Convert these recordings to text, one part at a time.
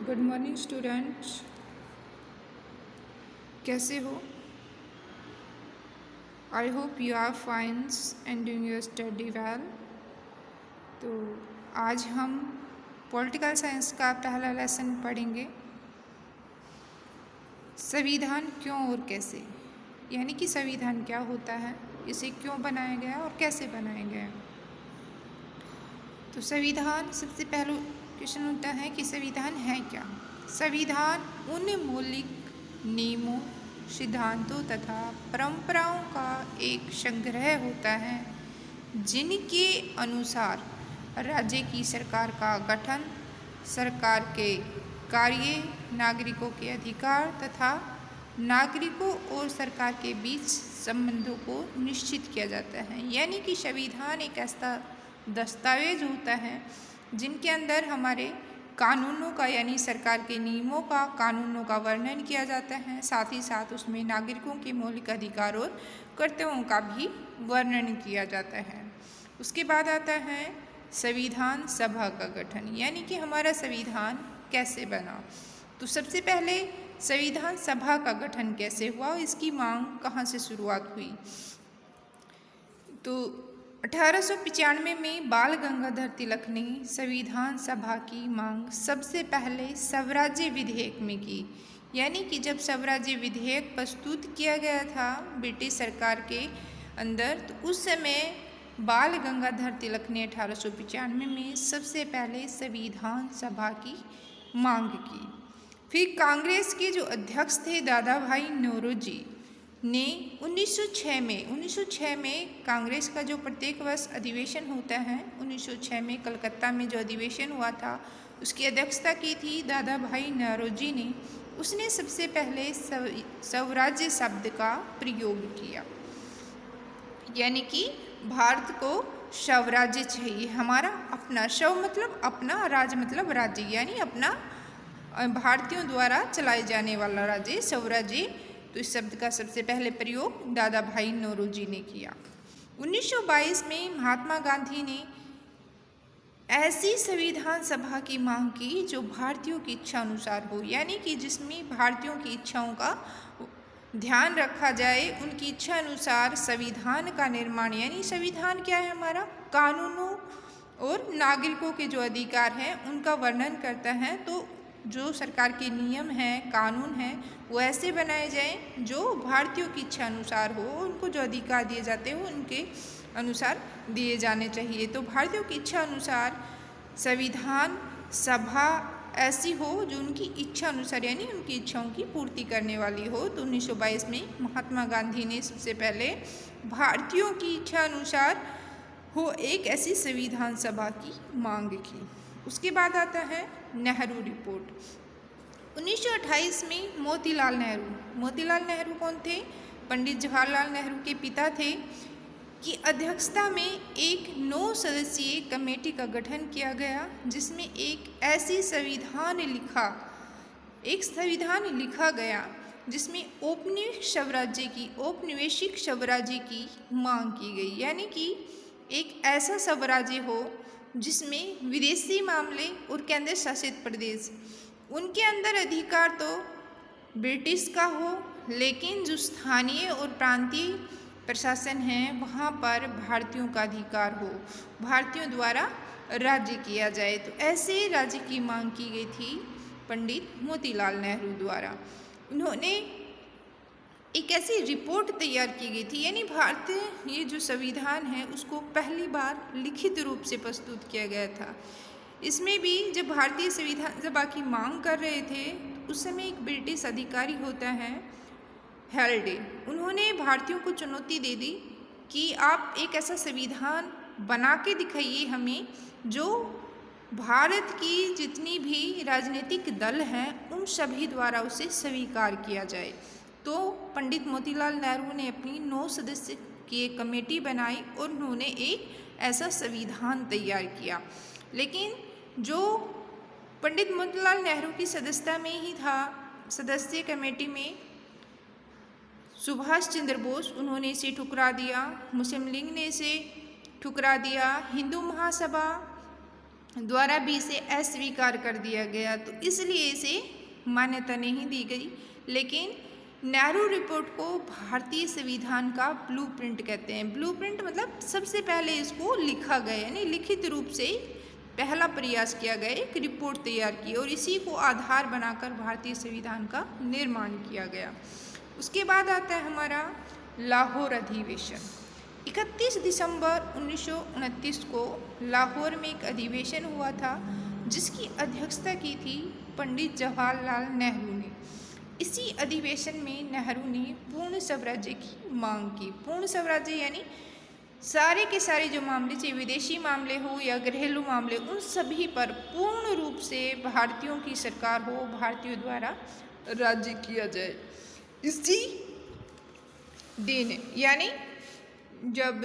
Good morning students, कैसे हो? I hope you are fine and doing your study well. तो आज हम पॉलिटिकल साइंस का पहला लेसन पढ़ेंगे, संविधान क्यों और कैसे। यानी कि संविधान क्या होता है, इसे क्यों बनाया गया और कैसे बनाया गया। तो संविधान, सबसे पहला क्वेश्चन होता है कि संविधान है क्या। संविधान उन मौलिक नियमों, सिद्धांतों तथा परंपराओं का एक संग्रह होता है जिनके अनुसार राज्य की सरकार का गठन, सरकार के कार्य, नागरिकों के अधिकार तथा नागरिकों और सरकार के बीच संबंधों को निश्चित किया जाता है। यानी कि संविधान एक ऐसा दस्तावेज होता है जिनके अंदर हमारे कानूनों का, यानी सरकार के नियमों का, कानूनों का वर्णन किया जाता है। साथ ही साथ उसमें नागरिकों के मौलिक अधिकार और कर्तव्यों का भी वर्णन किया जाता है। उसके बाद आता है संविधान सभा का गठन, यानी कि हमारा संविधान कैसे बना। तो सबसे पहले संविधान सभा का गठन कैसे हुआ, इसकी मांग कहाँ से शुरुआत हुई। तो 1895 में बाल गंगाधर तिलक ने संविधान सभा की मांग सबसे पहले स्वराज्य विधेयक में की। यानी कि जब स्वराज्य विधेयक प्रस्तुत किया गया था ब्रिटिश सरकार के अंदर, तो उस समय बाल गंगाधर तिलक ने 1895 में सबसे पहले संविधान सभा की मांग की। फिर कांग्रेस के जो अध्यक्ष थे दादा भाई नौरोजी ने 1906 में कांग्रेस का जो प्रत्येक वर्ष अधिवेशन होता है, 1906 में कलकत्ता में जो अधिवेशन हुआ था उसकी अध्यक्षता की थी दादा भाई नौरोजी ने। उसने सबसे पहले स्वराज्य शब्द का प्रयोग किया, यानी कि भारत को स्वराज्य चाहिए, हमारा अपना। स्व मतलब अपना, राज मतलब राज्य, यानी अपना भारतीयों द्वारा चलाए जाने वाला राज्य, स्वराज्य। तो इस शब्द का सबसे पहले प्रयोग दादा भाई नौरोजी ने किया। 1922 में महात्मा गांधी ने ऐसी संविधान सभा की मांग की जो भारतीयों की इच्छा अनुसार हो, यानी कि जिसमें भारतीयों की इच्छाओं का ध्यान रखा जाए, उनकी इच्छा अनुसार संविधान का निर्माण। यानी संविधान क्या है, हमारा कानूनों और नागरिकों के जो अधिकार हैं उनका वर्णन करता है। तो जो सरकार के नियम हैं, कानून हैं, वो ऐसे बनाए जाएं जो भारतीयों की इच्छा अनुसार हो, उनको जो अधिकार दिए जाते हैं उनके अनुसार दिए जाने चाहिए। तो भारतीयों की इच्छा अनुसार संविधान सभा ऐसी हो जो उनकी इच्छा अनुसार, यानी उनकी इच्छाओं की पूर्ति करने वाली हो। तो 1922 में महात्मा गांधी ने सबसे पहले भारतीयों की इच्छा अनुसार हो एक ऐसी संविधान सभा की मांग की। उसके बाद आता है नेहरू रिपोर्ट। 1928 में मोतीलाल नेहरू कौन थे? पंडित जवाहरलाल नेहरू के पिता थे, की अध्यक्षता में एक 9 सदस्यीय कमेटी का गठन किया गया जिसमें एक संविधान लिखा गया जिसमें औपनिवेशिक स्वराज्य की मांग की गई। यानी कि एक ऐसा स्वराज्य हो जिसमें विदेशी मामले और केंद्र शासित प्रदेश, उनके अंदर अधिकार तो ब्रिटिश का हो, लेकिन जो स्थानीय और प्रांतीय प्रशासन है वहाँ पर भारतीयों का अधिकार हो, भारतीयों द्वारा राज्य किया जाए। तो ऐसे राज्य की मांग की गई थी पंडित मोतीलाल नेहरू द्वारा। उन्होंने एक ऐसी रिपोर्ट तैयार की गई थी, यानी भारतीय ये जो संविधान है उसको पहली बार लिखित रूप से प्रस्तुत किया गया था। इसमें भी जब भारतीय संविधान सभा की मांग कर रहे थे उस समय एक ब्रिटिश अधिकारी होता है हेल्डे, उन्होंने भारतीयों को चुनौती दे दी कि आप एक ऐसा संविधान बना के दिखाइए हमें जो भारत की जितनी भी राजनीतिक दल हैं उन सभी द्वारा उसे स्वीकार किया जाए। तो पंडित मोतीलाल नेहरू ने अपनी 9 सदस्य की एक कमेटी बनाई और उन्होंने एक ऐसा संविधान तैयार किया। लेकिन जो पंडित मोतीलाल नेहरू की सदस्यता में ही था, सदस्य कमेटी में सुभाष चंद्र बोस, उन्होंने इसे ठुकरा दिया। मुस्लिम लीग ने इसे ठुकरा दिया। हिंदू महासभा द्वारा भी इसे अस्वीकार कर दिया गया, तो इसलिए इसे मान्यता नहीं दी गई। लेकिन नेहरू रिपोर्ट को भारतीय संविधान का ब्लूप्रिंट कहते हैं। ब्लूप्रिंट मतलब सबसे पहले इसको लिखा गया, यानी लिखित रूप से पहला प्रयास किया गया, एक रिपोर्ट तैयार की और इसी को आधार बनाकर भारतीय संविधान का निर्माण किया गया। उसके बाद आता है हमारा लाहौर अधिवेशन। 31 दिसंबर 1929 को लाहौर में एक अधिवेशन हुआ था जिसकी अध्यक्षता की थी पंडित जवाहरलाल नेहरू ने। इसी अधिवेशन में नेहरू ने पूर्ण स्वराज्य की मांग की। पूर्ण स्वराज्य यानी सारे के सारे जो मामले, चाहे विदेशी मामले हो या घरेलू मामले, उन सभी पर पूर्ण रूप से भारतीयों की सरकार हो, भारतीयों द्वारा राज्य किया जाए। इसी दिन यानी जब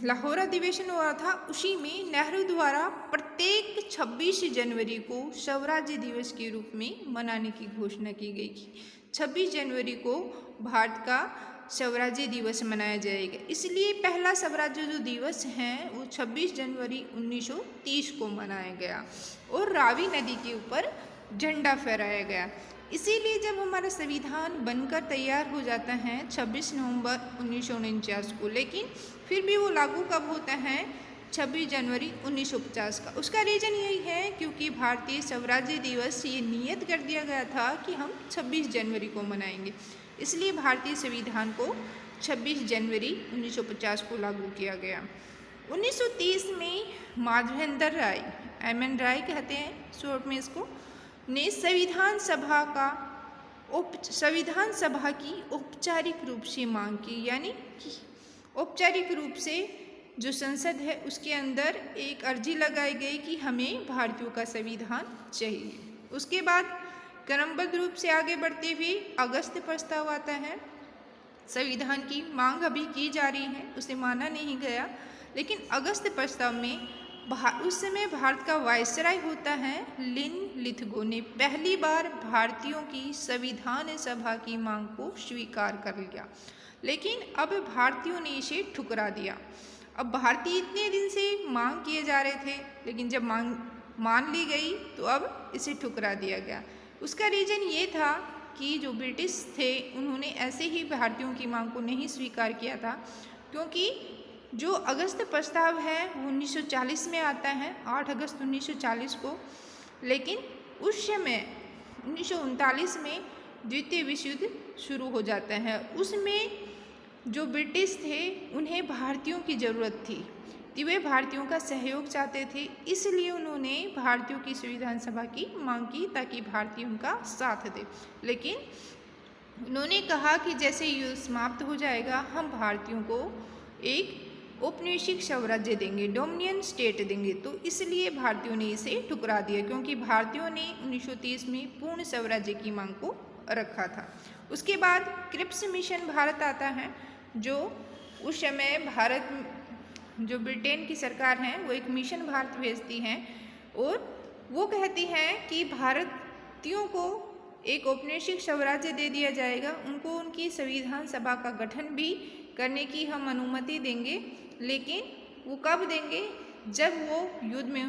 लाहौर अधिवेशन हुआ था उसी में नेहरू द्वारा प्रत्येक 26 जनवरी को स्वराज्य दिवस के रूप में मनाने की घोषणा की गई थी। 26 जनवरी को भारत का स्वराज्य दिवस मनाया जाएगा, इसलिए पहला स्वराज्य जो दिवस है वो 26 जनवरी 1930 को मनाया गया और रावी नदी के ऊपर झंडा फहराया गया। इसीलिए जब हमारा संविधान बनकर तैयार हो जाता है 26 नवंबर 1949 को, लेकिन फिर भी वो लागू कब होता है 26 जनवरी 1950 का। उसका रीज़न यही है क्योंकि भारतीय स्वराज्य दिवस ये नियत कर दिया गया था कि हम 26 जनवरी को मनाएंगे, इसलिए भारतीय संविधान को 26 जनवरी 1950 को लागू किया गया। 1930 में माधवेंद्र राय, एम.एन. राय कहते हैं शॉर्ट में इसको, ने संविधान सभा की औपचारिक रूप से मांग की, यानी कि औपचारिक रूप से जो संसद है उसके अंदर एक अर्जी लगाई गई कि हमें भारतीयों का संविधान चाहिए। उसके बाद क्रमबद्ध रूप से आगे बढ़ते हुए अगस्त प्रस्ताव आता है। संविधान की मांग अभी की जा रही है, उसे माना नहीं गया, लेकिन अगस्त प्रस्ताव में उस समय भारत का वायसराय होता है लिन लिथगो ने पहली बार भारतीयों की संविधान सभा की मांग को स्वीकार कर लिया, लेकिन अब भारतीयों ने इसे ठुकरा दिया। अब भारतीय इतने दिन से मांग किए जा रहे थे, लेकिन जब मांग मान ली गई तो अब इसे ठुकरा दिया गया। उसका रीज़न ये था कि जो ब्रिटिश थे उन्होंने ऐसे ही भारतीयों की मांग को नहीं स्वीकार किया था, क्योंकि जो अगस्त प्रस्ताव है वो 1940 में आता है, 8 अगस्त 1940 को, लेकिन उस समय 1939 में द्वितीय विश्व युद्ध शुरू हो जाता है। उसमें जो ब्रिटिश थे उन्हें भारतीयों की ज़रूरत थी, तो वे भारतीयों का सहयोग चाहते थे, इसलिए उन्होंने भारतीयों की संविधान सभा की मांग की ताकि भारतीय उनका साथ दे। लेकिन उन्होंने कहा कि जैसे युद्ध समाप्त हो जाएगा हम भारतीयों को एक औपनिवेशिक स्वराज्य देंगे, डोमिनियन स्टेट देंगे, तो इसलिए भारतीयों ने इसे ठुकरा दिया, क्योंकि भारतीयों ने 1930 में पूर्ण स्वराज्य की मांग को रखा था। उसके बाद क्रिप्स मिशन भारत आता है, जो उस समय भारत जो ब्रिटेन की सरकार है वो एक मिशन भारत भेजती हैं और वो कहती हैं कि भारतीयों को एक औपनिवेशिक स्वराज्य दे दिया जाएगा, उनको उनकी संविधान सभा का गठन भी करने की हम अनुमति देंगे, लेकिन वो कब देंगे, जब वो युद्ध में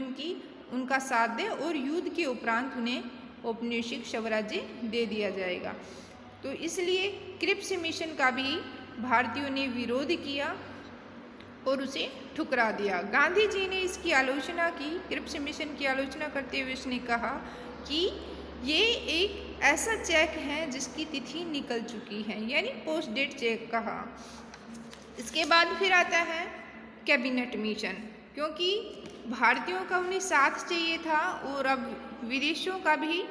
उनका साथ दे और युद्ध के उपरांत उन्हें औपनिवेशिक स्वराज्य दे दिया जाएगा। तो इसलिए क्रिप्स मिशन का भी भारतीयों ने विरोध किया और उसे ठुकरा दिया। गांधी जी ने इसकी आलोचना की, क्रिप्स मिशन की आलोचना करते हुए उसने कहा कि ये एक ऐसा चेक है जिसकी तिथि निकल चुकी है, यानी पोस्ट डेट चेक कहा। इसके बाद फिर आता है कैबिनेट मिशन, क्योंकि भारतीयों का उन्हें साथ चाहिए था और अब विदेशों का भी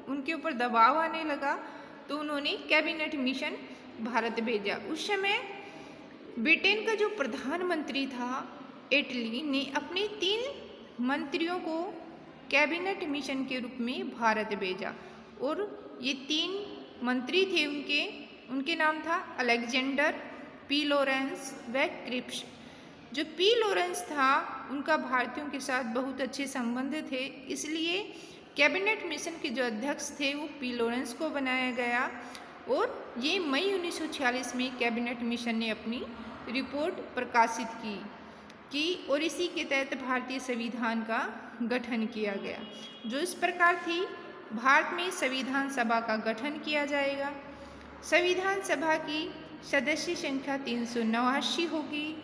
उनके ऊपर दबाव आने लगा, तो उन्होंने कैबिनेट मिशन भारत भेजा। उस समय ब्रिटेन का जो प्रधानमंत्री था एटली ने अपने 3 मंत्रियों को कैबिनेट मिशन के रूप में भारत भेजा और ये 3 मंत्री थे उनके नाम था अलेक्जेंडर, पी लॉरेंस व क्रिप्स। जो पी लॉरेंस था उनका भारतीयों के साथ बहुत अच्छे संबंध थे, इसलिए कैबिनेट मिशन के जो अध्यक्ष थे वो पी लॉरेंस को बनाया गया और ये मई 1946 में कैबिनेट मिशन ने अपनी रिपोर्ट प्रकाशित की। कि और इसी के तहत भारतीय संविधान का गठन किया गया, जो इस प्रकार थी। भारत में संविधान सभा का गठन किया जाएगा। संविधान सभा की सदस्य संख्या 389 होगी।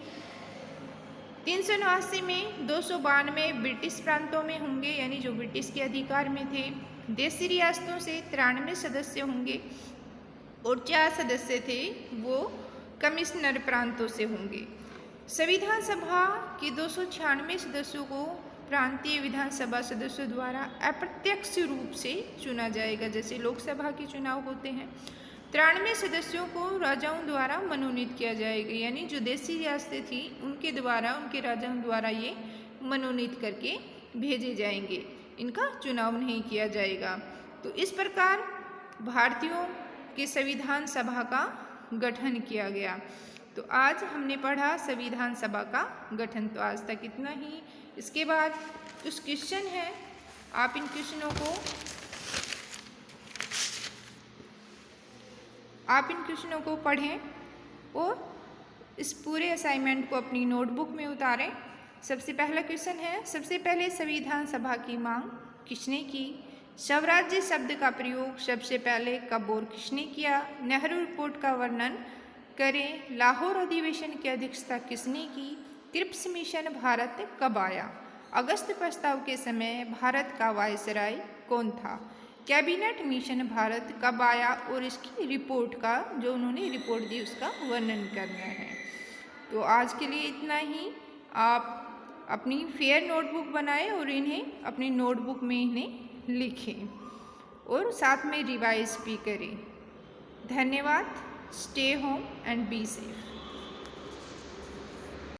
389 में 292 ब्रिटिश प्रांतों में होंगे, यानी जो ब्रिटिश के अधिकार में थे। देशी रियासतों से 93 सदस्य होंगे और 4 सदस्य थे वो कमिश्नर प्रांतों से होंगे। संविधान सभा के 296 सदस्यों को प्रांतीय विधानसभा सदस्यों द्वारा अप्रत्यक्ष रूप से चुना जाएगा, जैसे लोकसभा के चुनाव होते हैं। 93 सदस्यों को राजाओं द्वारा मनोनीत किया जाएगा, यानी जो देशी रियासतें थी उनके द्वारा, उनके राजाओं द्वारा ये मनोनीत करके भेजे जाएंगे, इनका चुनाव नहीं किया जाएगा। तो इस प्रकार भारतीयों के संविधान सभा का गठन किया गया। तो आज हमने पढ़ा संविधान सभा का गठन। तो आज तक इतना ही। इसके बाद कुछ क्वेश्चन है, आप इन क्वेश्चनों को पढ़ें और इस पूरे असाइनमेंट को अपनी नोटबुक में उतारें। सबसे पहला क्वेश्चन है, सबसे पहले संविधान सभा की मांग किसने की? स्वराज्य शब्द का प्रयोग सबसे पहले कब और किसने किया? नेहरू रिपोर्ट का वर्णन करें। लाहौर अधिवेशन की अध्यक्षता किसने की? क्रिप्स मिशन भारत कब आया? अगस्त प्रस्ताव के समय भारत का वायसराय कौन था? कैबिनेट मिशन भारत कब आया और इसकी रिपोर्ट का, जो उन्होंने रिपोर्ट दी, उसका वर्णन करना है। तो आज के लिए इतना ही। आप अपनी फेयर नोटबुक बनाएं और इन्हें अपनी नोटबुक में इन्हें लिखें और साथ में रिवाइज भी करें। धन्यवाद। Stay home and be safe.